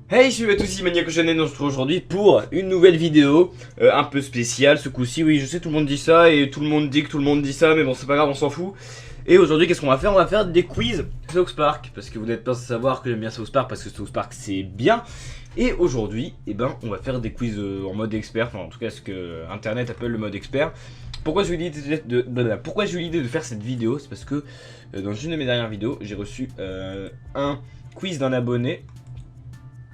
Hey, salut à tous, ici Maniaco Chanel, on se retrouve aujourd'hui pour une nouvelle vidéo un peu spéciale ce coup-ci. Oui, je sais, tout le monde dit ça et tout le monde dit que tout le monde dit ça, mais bon, c'est pas grave, on s'en fout. Et aujourd'hui, qu'est-ce qu'on va faire? On va faire des quiz South Park, parce que vous n'êtes pas sans savoir que j'aime bien South Park, parce que South Park c'est bien. Et aujourd'hui, eh ben, on va faire des quiz en mode expert, enfin en tout cas ce que Internet appelle le mode expert. Pourquoi j'ai eu l'idée de faire cette vidéo? C'est parce que dans une de mes dernières vidéos, j'ai reçu un quiz d'un abonné.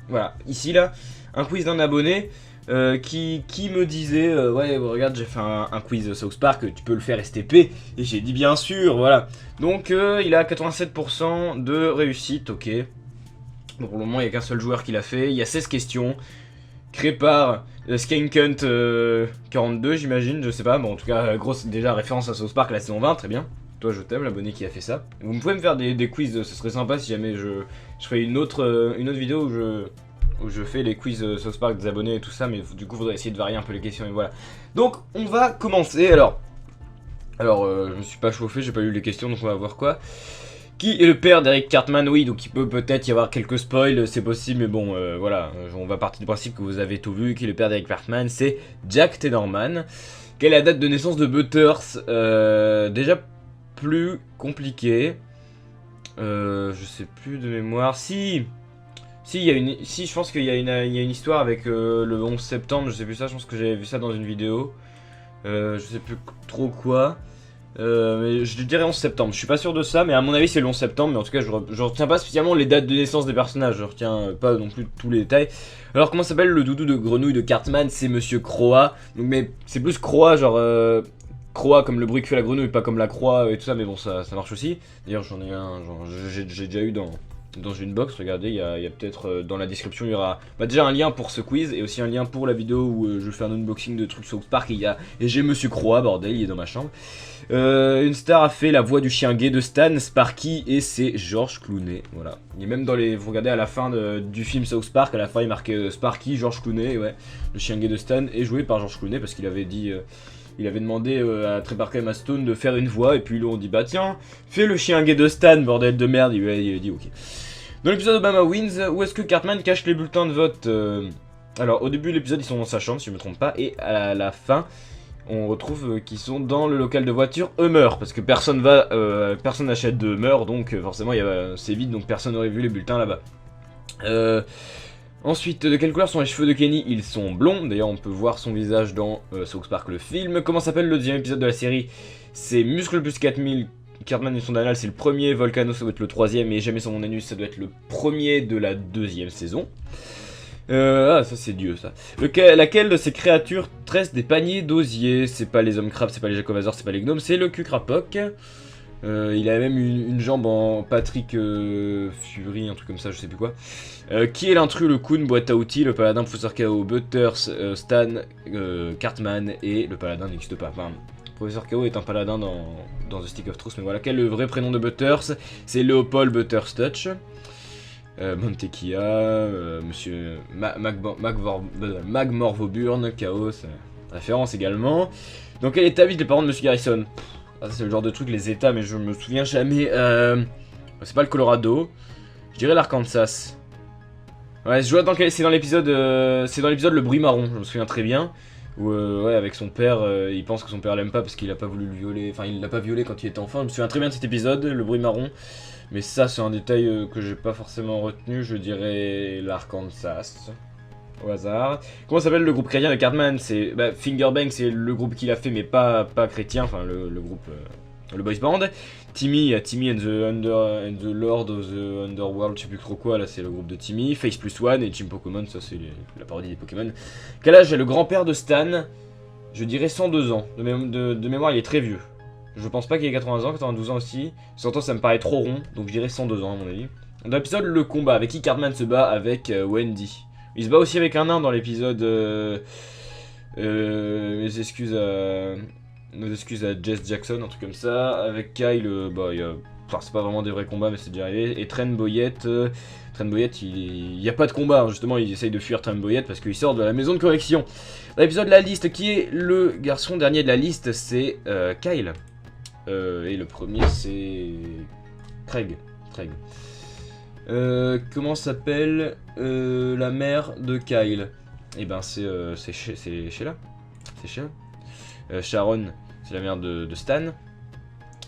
Voilà, ici là, un quiz d'un abonné qui me disait ouais, regarde, j'ai fait un quiz South Park, tu peux le faire STP. Et j'ai dit bien sûr, voilà. Donc il a 87% de réussite, ok. Bon, pour le moment, il n'y a qu'un seul joueur qui l'a fait. Il y a 16 questions, créées par Skankunt 42, j'imagine, je sais pas. Bon, en tout cas, grosse déjà référence à South Park, la saison 20, très bien. Toi, je t'aime, l'abonné qui a fait ça. Vous pouvez me faire des quiz, ce serait sympa si jamais je ferai une autre vidéo où je fais les quiz South Park des abonnés et tout ça, mais du coup, faudrait essayer de varier un peu les questions et voilà. Donc, on va commencer. Alors, je me suis pas chauffé, j'ai pas lu les questions, donc on va voir quoi. Qui est le père d'Eric Cartman? Oui, donc il peut peut-être y avoir quelques spoils, c'est possible, mais bon, voilà, on va partir du principe que vous avez tout vu. Qui est le père d'Eric Cartman? C'est Jack Tenorman. Quelle est la date de naissance de Butters? Déjà plus compliqué. Je sais plus de mémoire. Si, je pense qu'il y a une histoire avec le 11 septembre. Je sais plus ça. Je pense que j'avais vu ça dans une vidéo. Je sais plus trop quoi. Mais je dirais 11 septembre. Je suis pas sûr de ça, mais à mon avis c'est le 11 septembre. Mais en tout cas, je retiens pas spécialement les dates de naissance des personnages. Je retiens pas non plus tous les détails. Alors comment s'appelle le doudou de grenouille de Cartman? C'est Monsieur Croa. Donc, mais c'est plus Croa, genre Croa comme le bruit que fait la grenouille, pas comme la croix et tout ça. Mais bon, ça marche aussi. D'ailleurs, j'en ai un. J'ai déjà eu dans une box, regardez, il y a peut-être dans la description, il y aura déjà un lien pour ce quiz et aussi un lien pour la vidéo où je fais un unboxing de trucs South Park. Et j'ai Monsieur Croix, bordel, il est dans ma chambre. Une star a fait la voix du chien gay de Stan, Sparky, et c'est George Clooney. Voilà. Il est même dans les. Vous regardez à la fin du film South Park, à la fin il marquait Sparky, George Clooney, ouais. Le chien gay de Stan est joué par George Clooney parce qu'il avait dit. Il avait demandé à Trey Parker et Emma Stone de faire une voix, et puis là on dit bah tiens, fais le chien gay de Stan, bordel de merde. Il a dit ok. Dans l'épisode Obama Wins, où est-ce que Cartman cache les bulletins de vote? Alors au début de l'épisode ils sont dans sa chambre si je me trompe pas, et à la fin on retrouve qu'ils sont dans le local de voiture Hummer, parce que personne n'achète de Hummer, donc forcément c'est vide, donc personne n'aurait vu les bulletins là-bas. Ensuite, de quelle couleur sont les cheveux de Kenny? Ils sont blonds, d'ailleurs on peut voir son visage dans South Park le film. Comment s'appelle le deuxième épisode de la série? C'est Muscle plus 4000, Cartman et son anal c'est le premier, Volcano ça doit être le troisième, et Jamais sans mon anus ça doit être le premier de la deuxième saison. Ah, ça c'est Dieu ça. Laquelle de ces créatures tresse des paniers d'osier? C'est pas les hommes crabes, c'est pas les jacobazors, c'est pas les gnomes, c'est le cul-crapoc. Il a même une jambe en Patrick Fury, un truc comme ça, je sais plus quoi. Qui est l'intrus? Le Coon, boîte à outils, le paladin, professeur KO, Butters, Stan, Cartman, et le paladin n'existe pas. Enfin, professeur KO est un paladin dans The Stick of Truth, mais voilà. Quel est le vrai prénom de Butters? C'est Leopold Butters Touch. Montequia, Monsieur Magmore Vauburn, Chaos, référence également. Dans quel état habitent les parents de Monsieur Garrison? Ah, c'est le genre de truc, les états, mais je me souviens jamais. C'est pas le Colorado. Je dirais l'Arkansas. Ouais, je vois c'est dans l'épisode le bruit marron, je me souviens très bien. Où ouais, avec son père, il pense que son père l'aime pas parce qu'il a pas voulu le violer. Enfin, il l'a pas violé quand il était enfant. Je me souviens très bien de cet épisode, le bruit marron. Mais ça, c'est un détail que j'ai pas forcément retenu. Je dirais l'Arkansas. Au hasard. Comment s'appelle le groupe chrétien de Cartman? C'est Fingerbang, c'est le groupe qu'il a fait, mais pas chrétien. Enfin, le groupe. Le boys band. Timmy and the Lord of the Underworld, je sais plus trop quoi, là c'est le groupe de Timmy. Face plus One et Team Pokémon, ça c'est la parodie des Pokémon. Quel âge est le grand-père de Stan? Je dirais 102 ans. De mémoire, il est très vieux. Je pense pas qu'il ait 80 ans, 92 ans aussi. Surtout, ça me paraît trop rond, donc je dirais 102 ans à mon avis. Dans l'épisode Le Combat, avec qui Cartman se bat? Avec Wendy. Il se bat aussi avec un nain dans l'épisode. Mes excuses à Jess Jackson, un truc comme ça. Avec Kyle, enfin, c'est pas vraiment des vrais combats, mais c'est déjà arrivé. Et Tren Boyette, il y a pas de combat, hein, justement, il essaye de fuir Tren Boyette parce qu'il sort de la maison de correction. Dans l'épisode La Liste, qui est le garçon dernier de la liste? C'est Kyle. Et le premier, c'est Craig. Comment s'appelle la mère de Kyle? Et ben c'est Sheila. C'est Sheila. Sharon, c'est la mère de Stan.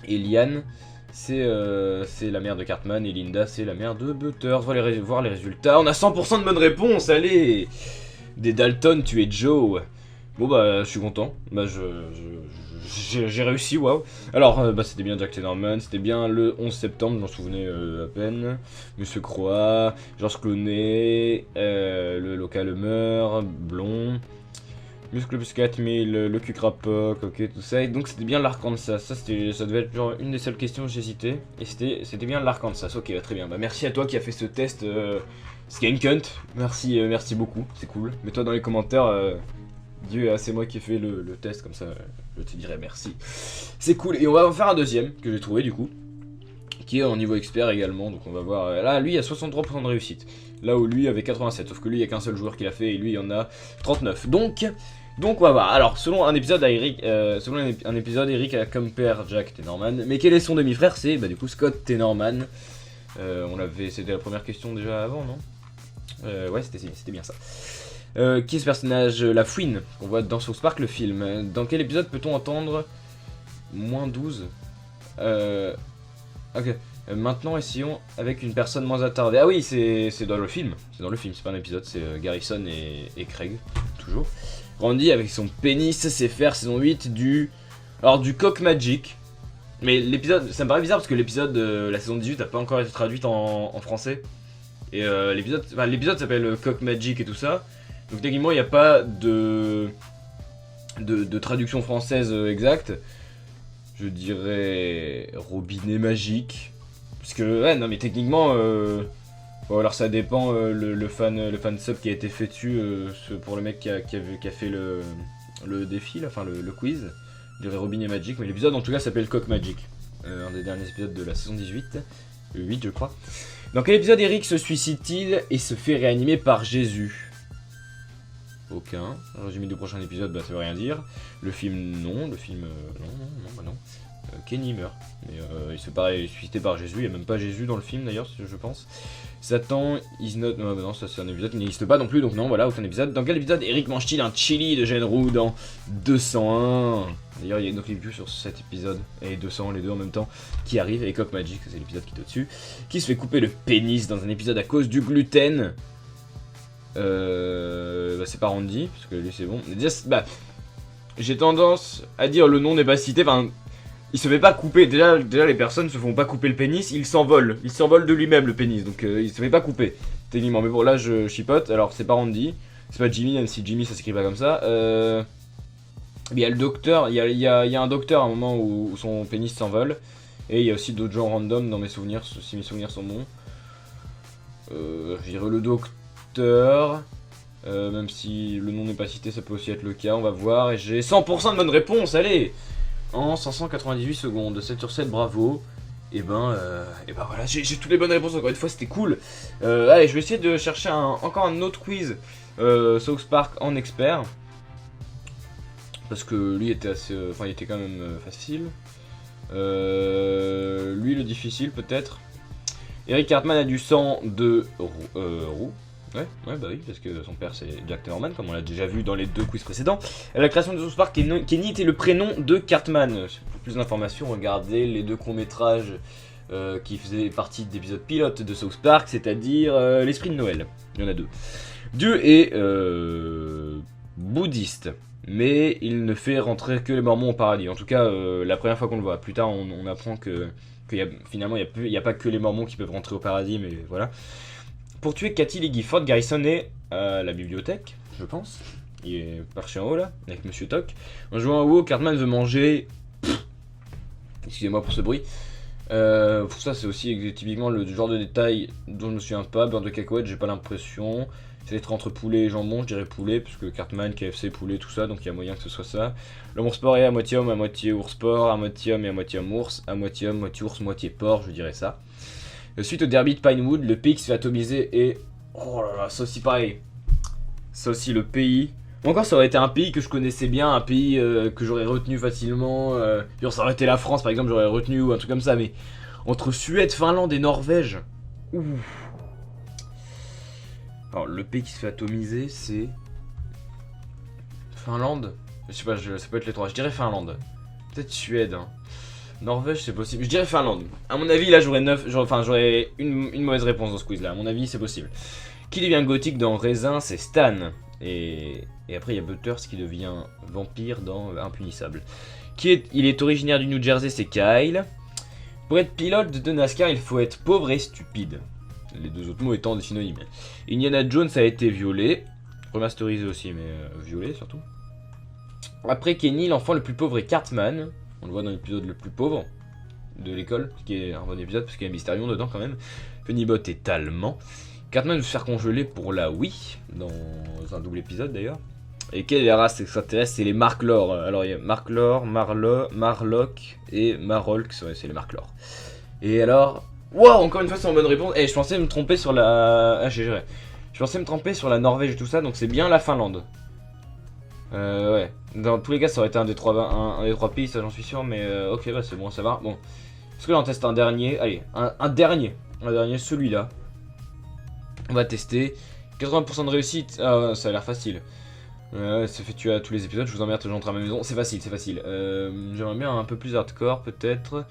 Et Liane, c'est la mère de Cartman. Et Linda, c'est la mère de Butters. Voir les résultats. On a 100% de bonnes réponses, allez. Des Dalton, tu es Joe. Bon bah je suis content. Bah j'ai réussi, waouh. Alors bah c'était bien Jack Tenorman, c'était bien le 11 septembre, j'en souvenais à peine. Monsieur Croix, Georges Clooney, le local meurt, Blond. Muscle plus 4000, le cul crapoc, ok, tout ça. Et donc c'était bien l'Arkansas. Ça devait être genre une des seules questions que j'hésitais. Et c'était bien l'Arkansas. Ok, très bien. Bah merci à toi qui a fait ce test Skankunt. Merci, merci beaucoup, c'est cool. Mets-toi dans les commentaires. Dieu, c'est moi qui ai fait le test, comme ça je te dirai merci. C'est cool. Et on va en faire un deuxième que j'ai trouvé du coup, qui est en niveau expert également. Donc on va voir. Là, lui, il a 63% de réussite. Là où lui avait 87. Sauf que lui, il n'y a qu'un seul joueur qui l'a fait et lui, il y en a 39. Donc on va voir. Alors, selon un épisode, Eric a compare Jack Tenorman. Mais quel est son demi-frère? C'est bah, du coup Scott Tenorman. C'était la première question déjà avant, non? Ouais, c'était bien ça. Qui est ce personnage? La Fouine, qu'on voit dans South Park, le film. Dans quel épisode peut-on entendre moins 12 Ok. Maintenant, essayons avec une personne moins attardée. Ah oui, c'est dans le film. C'est dans le film, c'est pas un épisode. C'est Garrison et Craig, toujours. Randy avec son pénis sait faire saison 8 du Cock Magic. Mais l'épisode, ça me paraît bizarre parce que l'épisode de la saison 18 n'a pas encore été traduite en français. Et l'épisode s'appelle Cock Magic et tout ça. Donc techniquement il n'y a pas de traduction française exacte. Je dirais robinet magique. Parce que ouais non mais techniquement bon, alors ça dépend le fan sub qui a été fait dessus pour le mec qui a fait le défi là, enfin le quiz. Je dirais robinet magique, mais l'épisode en tout cas s'appelle Cock Magic. Un des derniers épisodes de la saison 18. 8 je crois. Dans quel épisode Eric se suicide-t-il et se fait réanimer par Jésus? Aucun. Résumé du prochain épisode, bah ça veut rien dire. Le film, non. Le film, non. Kenny meurt. Mais il se fait pas ressusciter par Jésus. Il n'y a même pas Jésus dans le film d'ailleurs, je pense. Satan is not. Non, ça c'est un épisode qui n'existe pas non plus, donc non, voilà, aucun épisode. Dans quel épisode Eric mange-t-il un chili de Gene Roux dans 201? D'ailleurs, il y a une autre review sur cet épisode, et 200, les deux en même temps, qui arrive, et Cock Magic, c'est l'épisode qui est au-dessus, qui se fait couper le pénis dans un épisode à cause du gluten. Bah c'est pas Randy, parce que lui c'est bon. Bah, j'ai tendance à dire le nom n'est pas cité, enfin, il se fait pas couper, déjà les personnes se font pas couper le pénis, il s'envole de lui-même le pénis, donc il se fait pas couper, techniquement. Mais bon, là je chipote, alors c'est pas Randy, c'est pas Jimmy, même si Jimmy ça s'écrit pas comme ça. Il y a le docteur, il y a un docteur à un moment où son pénis s'envole, et il y a aussi d'autres gens random dans mes souvenirs, si mes souvenirs sont bons. Je dirais le docteur, même si le nom n'est pas cité, ça peut aussi être le cas, on va voir, et j'ai 100% de bonnes réponses, allez! En 598 secondes, 7 sur 7, bravo. Et ben voilà, j'ai toutes les bonnes réponses, encore une fois, c'était cool. Allez, je vais essayer de chercher encore un autre quiz South Park en expert. Parce que lui était assez... Enfin, il était quand même facile. Lui, le difficile, peut-être. Eric Cartman a du sang de roux. Ouais, bah oui, parce que son père c'est Jack Tenorman, comme on l'a déjà vu dans les deux quiz précédents. La création de South Park, Kenny était le prénom de Cartman. Pour plus d'informations, regardez les deux courts-métrages qui faisaient partie d'épisodes pilotes de South Park, c'est-à-dire L'Esprit de Noël. Il y en a deux. Dieu est bouddhiste, mais il ne fait rentrer que les Mormons au paradis. En tout cas, la première fois qu'on le voit. Plus tard, on apprend finalement, il n'y a pas que les Mormons qui peuvent rentrer au paradis, mais voilà. Pour tuer Cathy Lee Gifford, Garrison est à la bibliothèque, je pense. Il est perché en haut là, avec Monsieur Toc. En jouant à WoW, Cartman veut manger... Excusez-moi pour ce bruit. Pour ça, c'est aussi typiquement le genre de détail dont je me souviens pas. Beurre de cacahuète, j'ai pas l'impression. C'est d'être entre poulet et jambon, je dirais poulet, parce que Cartman, KFC, poulet, tout ça, donc il y a moyen que ce soit ça. L'homme sport est à moitié homme, à moitié ours sport, à moitié homme et à moitié homme ours, à moitié homme, moitié ours, moitié porc, je dirais ça. Suite au derby de Pinewood, le pays qui se fait atomiser et... Oh là là, ça aussi pareil. Ça aussi le pays... Encore ça aurait été un pays que je connaissais bien, un pays que j'aurais retenu facilement. Genre ça aurait été la France par exemple, j'aurais retenu ou un truc comme ça, mais... Entre Suède, Finlande et Norvège... Ouh. Alors, le pays qui se fait atomiser, c'est... Finlande? Je sais pas, ça peut être les trois. Je dirais Finlande. Peut-être Suède. Hein. Norvège, c'est possible. Je dirais Finlande. À mon avis, là, j'aurais une mauvaise réponse dans ce quiz-là. À mon avis, c'est possible. Qui devient gothique dans Raisin? C'est Stan. Et après, il y a Butters qui devient vampire dans Impunissable. Il est originaire du New Jersey, c'est Kyle. Pour être pilote de NASCAR, il faut être pauvre et stupide. Les deux autres mots étant des synonymes. Indiana Jones a été violé. Remasterisé aussi, mais violé surtout. Après Kenny, l'enfant le plus pauvre est Cartman. On le voit dans l'épisode le plus pauvre de l'école, ce qui est un bon épisode parce qu'il y a Mysterion dedans quand même. Funnybot est allemand. Cartman veut se faire congeler pour la Wii, dans un double épisode d'ailleurs. Et quelle est la race extraterrestre? C'est les Marklor. Alors il y a Marklor, Marlock et Marolk, c'est les Marklor. Et alors... Wow, encore une fois c'est en bonne réponse. Je pensais me tromper sur la... Ah, je pensais me tromper sur la Norvège et tout ça, donc c'est bien la Finlande. Ouais. Dans tous les cas ça aurait été un des trois pays, ça j'en suis sûr, mais ok, bah c'est bon, ça va. Bon. Est-ce que j'en teste un dernier? Allez, un dernier, celui-là. On va tester. 80% de réussite. Ah, ça a l'air facile. Ça fait tuer à tous les épisodes. Je vous emmerde, je rentre à ma maison. C'est facile, c'est facile. J'aimerais bien un peu plus hardcore, peut-être.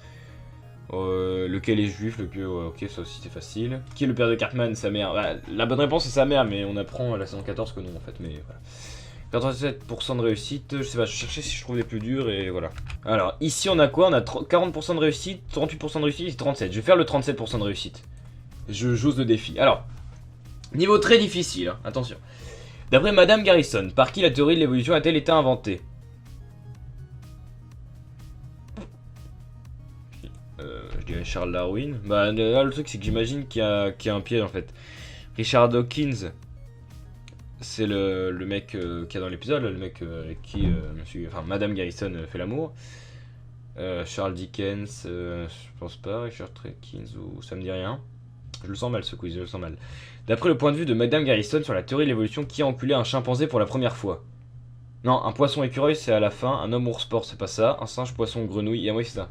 Lequel est juif, ok, ça aussi c'est facile. Qui est le père de Cartman? Sa mère. Bah, la bonne réponse c'est sa mère, mais on apprend à la saison 14 que non en fait. Mais voilà. 87% de réussite. Je sais pas, je cherchais si je trouve les plus durs et voilà. Alors ici on a quoi? On a 40% de réussite, 38% de réussite et 37%. Je vais faire le 37% de réussite. J'ose le défi. Alors. Niveau très difficile, hein, attention. D'après Madame Garrison, par qui la théorie de l'évolution a-t-elle été inventée? Je dirais Charles Darwin. Bah là le truc c'est que j'imagine qu'il y a un piège en fait. Richard Dawkins, c'est le mec qu'il y a dans l'épisode, le mec avec qui Madame Garrison fait l'amour. Charles Dickens, je pense pas. Richard Dawkins ou ça me dit rien. Je le sens mal ce quiz, je le sens mal. D'après le point de vue de Madame Garrison sur la théorie de l'évolution, qui a enculé un chimpanzé pour la première fois? Non, un poisson écureuil c'est à la fin, un homme ours sport c'est pas ça, un singe poisson grenouille, et oui c'est ça.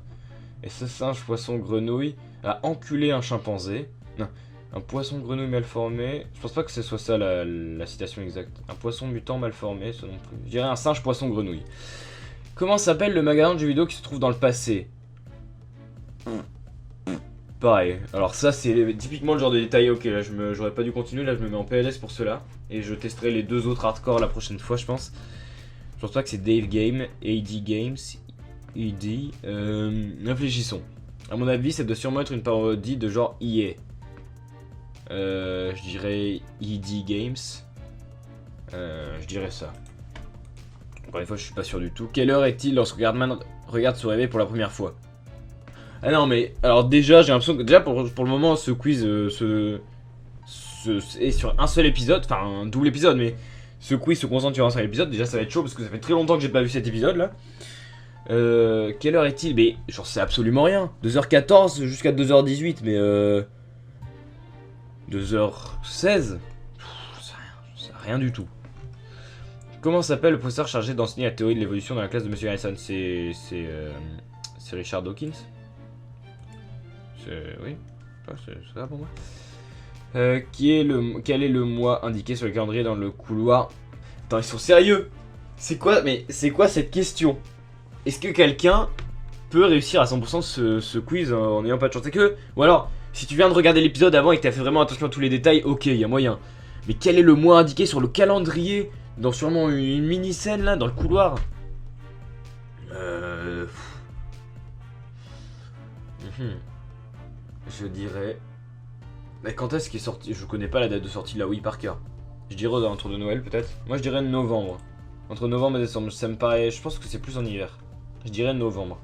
Et ce singe poisson grenouille a enculé un chimpanzé. Non, un poisson grenouille mal formé, je pense pas que ce soit ça la citation exacte. Un poisson mutant mal formé, ça non plus. Je dirais un singe poisson grenouille. Comment s'appelle le magasin de jeux vidéo qui se trouve dans le passé? Pareil, alors ça c'est typiquement le genre de détail, ok là j'aurais pas dû continuer, là je me mets en PLS pour cela. Et je testerai les deux autres hardcore la prochaine fois je pense. Je pense pas que c'est Dave Game, AD Games, ED, réfléchissons. A mon avis ça doit sûrement être une parodie de genre EA. Je dirais ED Games. Je dirais ça. Encore une fois je suis pas sûr du tout. Quelle heure est-il lorsque Cartman regarde se réveiller pour la première fois? Ah non mais alors déjà j'ai l'impression que déjà pour le moment ce quiz est sur un seul épisode, enfin un double épisode, mais ce quiz se concentre sur un seul épisode. Déjà ça va être chaud parce que ça fait très longtemps que j'ai pas vu cet épisode là. Quelle heure est-il? Mais j'en sais absolument rien. 2h14 jusqu'à 2h18 mais 2h16 je sais rien du tout. Comment s'appelle le professeur chargé d'enseigner la théorie de l'évolution dans la classe de Monsieur Harrison? C'est Richard Dawkins. Oui, c'est ça pour moi. Quel est le mois indiqué sur le calendrier dans le couloir? Attends, ils sont sérieux? C'est quoi cette question? Est-ce que quelqu'un peut réussir à 100% ce quiz en n'ayant pas de chance? Ou alors, si tu viens de regarder l'épisode avant et que t'as fait vraiment attention à tous les détails, ok, il y a moyen. Mais quel est le mois indiqué sur le calendrier dans sûrement une mini-scène là, dans le couloir? Je dirais... Mais quand est-ce qu'il est sorti? Je connais pas la date de sortie de la Wii par cœur. Je dirais autour de Noël peut-être. Moi je dirais novembre. Entre novembre et décembre, ça me paraît... Je pense que c'est plus en hiver. Je dirais novembre.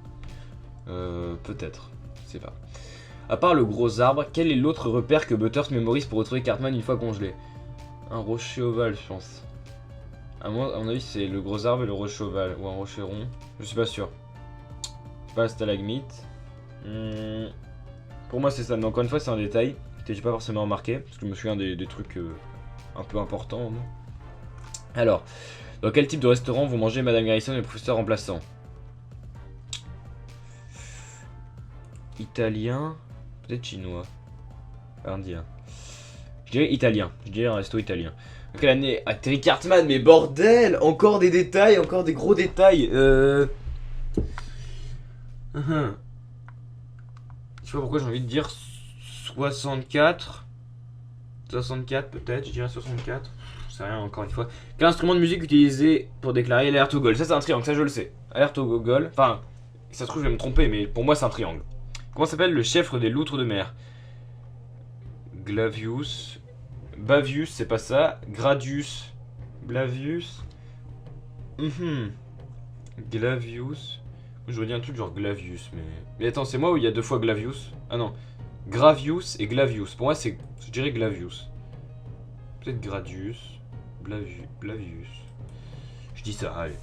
Peut-être. Je sais pas. À part le gros arbre, quel est l'autre repère que Butters mémorise pour retrouver Cartman une fois congelé? Un rocher ovale je pense. À mon avis c'est le gros arbre et le rocher ovale. Ou un rocher rond. Je suis pas sûr. Pas la stalagmite. Pour moi c'est ça, mais encore une fois c'est un détail que j'ai pas forcément remarqué, parce que je me souviens des trucs un peu importants. Alors, dans quel type de restaurant vont manger Madame Garrison et le professeur remplaçant? Italien, peut-être chinois, indien. Je dirais italien. Je dirais un resto italien. Quelle année a Terry Cartman? Mais bordel! Encore des détails, encore des gros détails. Je sais pas pourquoi j'ai envie de dire 64. 64 peut-être, je dirais 64. Je sais rien encore une fois. Quel instrument de musique utilisé pour déclarer l'alerte au goal? Ça c'est un triangle, ça je le sais. Alerte au goal. Enfin, ça se trouve je vais me tromper, mais pour moi c'est un triangle. Comment s'appelle le chef des loutres de mer? Glavius. Bavius, c'est pas ça. Gradius. Blavius. Glavius. Je dis un truc genre Glavius, mais. Mais attends, c'est moi ou il y a deux fois Glavius? Ah non. Gravius et Glavius. Pour moi, c'est. Je dirais Glavius. Peut-être Gradius. Blavius. Je dis ça, allez.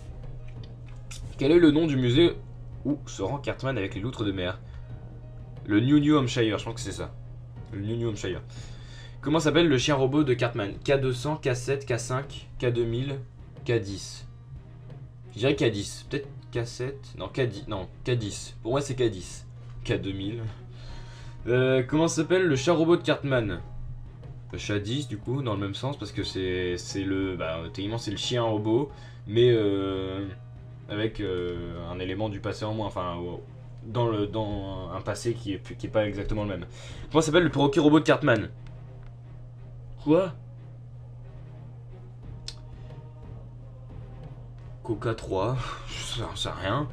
Quel est le nom du musée où se rend Cartman avec les loutres de mer? Le New Hampshire, je pense que c'est ça. Le New Hampshire. Comment s'appelle le chien robot de Cartman? K200, K7, K5, K2000, K10. Je dirais K10. Peut-être K7. Non, K10. Non, K10. Pour moi, c'est K10. K2000. Comment s'appelle le chat robot de Cartman? Le chat 10, du coup, dans le même sens, parce que c'est le. Bah, techniquement, c'est le chien robot, mais avec un élément du passé en moins. Enfin, dans un passé qui est pas exactement le même. Comment s'appelle le perroquet robot de Cartman? Quoi? Coca 3, je sais rien.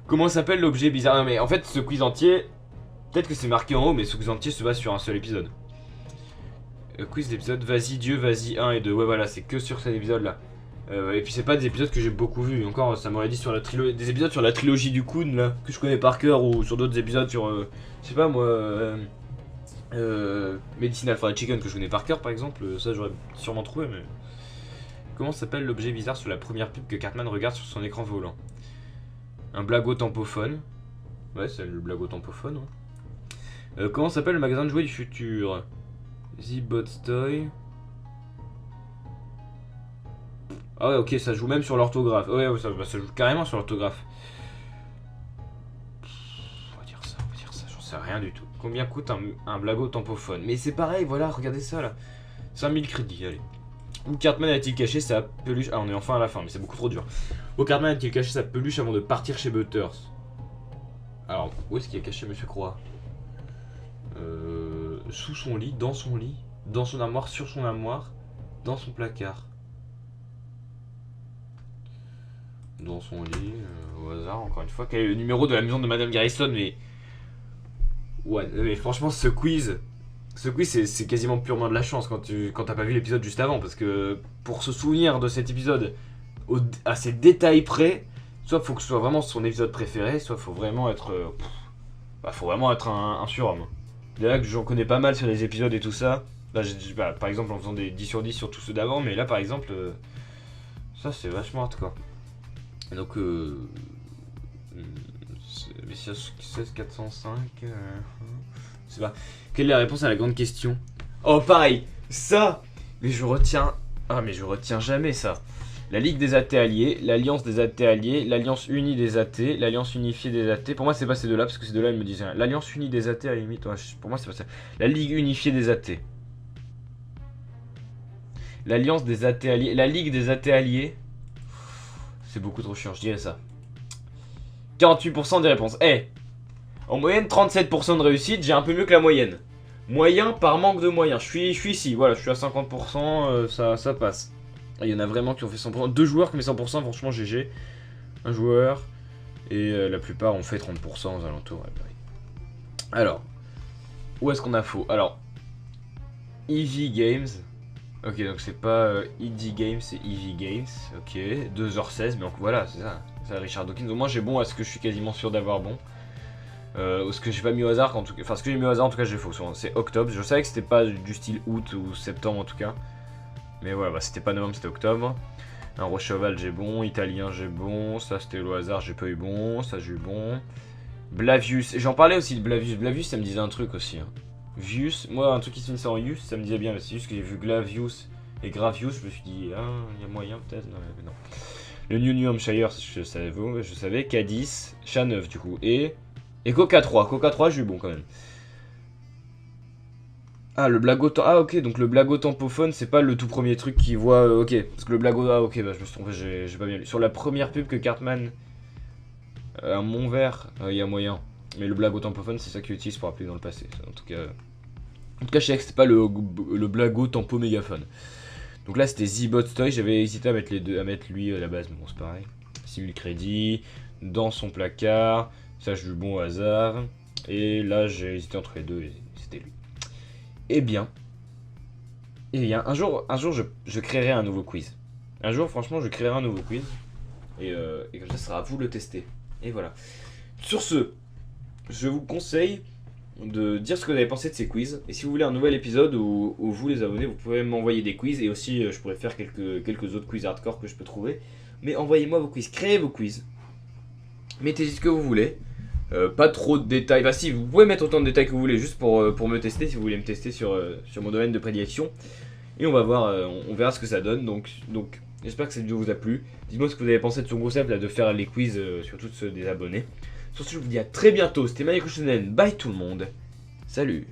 Comment s'appelle l'objet bizarre? Non mais en fait ce quiz entier, peut-être que c'est marqué en haut, mais ce quiz entier se base sur un seul épisode. Quiz d'épisode, vas-y Dieu, vas-y 1 et 2. Ouais voilà, c'est que sur cet épisode là. Et puis c'est pas des épisodes que j'ai beaucoup vus. Encore ça m'aurait dit sur la trilogie, des épisodes sur la trilogie du Kun là, que je connais par cœur, ou sur d'autres épisodes sur, je sais pas moi, Medicinal Fried Chicken que je connais par cœur par exemple. Ça j'aurais sûrement trouvé, mais... Comment s'appelle l'objet bizarre sur la première pub que Cartman regarde sur son écran volant? Un blago tampophone. Ouais, c'est le blago tampophone. Hein. Comment s'appelle le magasin de jouets du futur? The Bot's Toy. Ah ouais, ok, ça joue même sur l'orthographe. Ouais, ça joue carrément sur l'orthographe. On va dire ça, j'en sais rien du tout. Combien coûte un blago tampophone? Mais c'est pareil, voilà, regardez ça là. 5000 crédits, allez. Où Cartman a-t-il caché sa peluche? Ah, on est enfin à la fin, mais c'est beaucoup trop dur. Où Cartman a-t-il caché sa peluche avant de partir chez Butters? Alors, où est-ce qu'il a caché Monsieur Croix? Sous son lit, dans son armoire, sur son armoire, dans son placard. Dans son lit, au hasard, encore une fois. Quel est le numéro de la maison de Madame Garrison? Mais... Ouais, mais franchement, ce quiz, c'est quasiment purement de la chance quand t'as pas vu l'épisode juste avant. Parce que pour se souvenir de cet épisode à ses détails près, soit faut que ce soit vraiment son épisode préféré, soit faut vraiment être... faut vraiment être un surhomme. Là que j'en connais pas mal sur les épisodes et tout ça. Là, par exemple en faisant des 10 sur 10 sur tous ceux d'avant, mais là par exemple, ça c'est vachement hardcore. Donc, 16 405, je sais pas. Quelle est la réponse à la grande question? Oh pareil, ça. Mais je retiens jamais ça. La Ligue des athées alliés, l'Alliance des athées alliés, l'Alliance unie des athées, l'Alliance unifiée des athées. Pour moi c'est pas ces deux-là, parce que ces deux-là ils me disent rien. L'Alliance unie des athées à la limite, ouais, pour moi c'est pas ça. La Ligue unifiée des athées. L'Alliance des athées alliés, la Ligue des athées alliés. C'est beaucoup trop chiant, je dirais ça. 48% des réponses. En moyenne 37% de réussite, j'ai un peu mieux que la moyenne. Moyen par manque de moyens. Je suis ici, voilà, je suis à 50%, ça passe. Il y en a vraiment qui ont fait 100%. 2 joueurs qui ont fait 100%, franchement GG. Un joueur. Et la plupart ont fait 30% aux alentours. Ouais, pareil. Alors, où est-ce qu'on a faux? Alors, Eevee Games. Ok, donc c'est pas ED Games, c'est Eevee Games. Ok, 2h16, mais donc voilà, c'est ça. Ça, Richard Dawkins. Au moins j'ai bon à ce que je suis quasiment sûr d'avoir bon. Ce que j'ai pas mis au hasard, en tout cas, enfin ce que j'ai mis au hasard en tout cas j'ai faux. C'est octobre. Je savais que c'était pas du style août ou septembre en tout cas. Mais voilà, bah, c'était pas novembre, c'était octobre. Un roi cheval j'ai bon, italien j'ai bon, ça c'était au hasard j'ai pas eu bon, ça j'ai eu bon. Blavius, j'en parlais aussi de Blavius. Blavius ça me disait un truc aussi. Hein. Vius, moi un truc qui se finissait en Ius ça me disait bien, mais c'est juste que j'ai vu Glavius et Gravius, je me suis dit, ah, il y a moyen peut-être, non. Le New Hampshire, je savais, K10, chat 9 du coup, et Coca 3, j'ai eu bon quand même. Ah, le blago... Ah, ok, donc le blago tampophone, c'est pas le tout premier truc qu'il voit... ok, parce que le blago... Ah, ok, bah je me suis trompé, j'ai pas bien lu. Sur la première pub que Cartman a un Mont Vert, il y a moyen. Mais le blago tampophone, c'est ça qu'il utilise pour appeler dans le passé. En tout cas... je sais que c'était pas le blago tampo mégaphone. Donc là, c'était Z-Bot Toy. J'avais hésité à mettre les deux, à mettre lui à la base, mais bon, c'est pareil. Simule crédit, dans son placard. Ça, je du bon hasard. Et là, j'ai hésité entre les deux et c'était lui. Eh bien, un jour je créerai un nouveau quiz. Un jour, franchement, je créerai un nouveau quiz. Et comme ça, ce sera à vous de le tester. Et voilà. Sur ce, je vous conseille de dire ce que vous avez pensé de ces quiz. Et si vous voulez un nouvel épisode où vous, les abonnés, vous pouvez m'envoyer des quiz. Et aussi, je pourrais faire quelques autres quiz hardcore que je peux trouver. Mais envoyez-moi vos quiz, créez vos quiz. Mettez ce que vous voulez. Pas trop de détails. Enfin, si, vous pouvez mettre autant de détails que vous voulez, juste pour me tester, si vous voulez me tester sur mon domaine de prédilection. Et on va voir, on verra ce que ça donne. Donc j'espère que cette vidéo vous a plu. Dites-moi ce que vous avez pensé de ce concept là, de faire les quiz sur tous ceux des abonnés. Sur ce, je vous dis à très bientôt. C'était Maniaco Shonen. Bye tout le monde. Salut.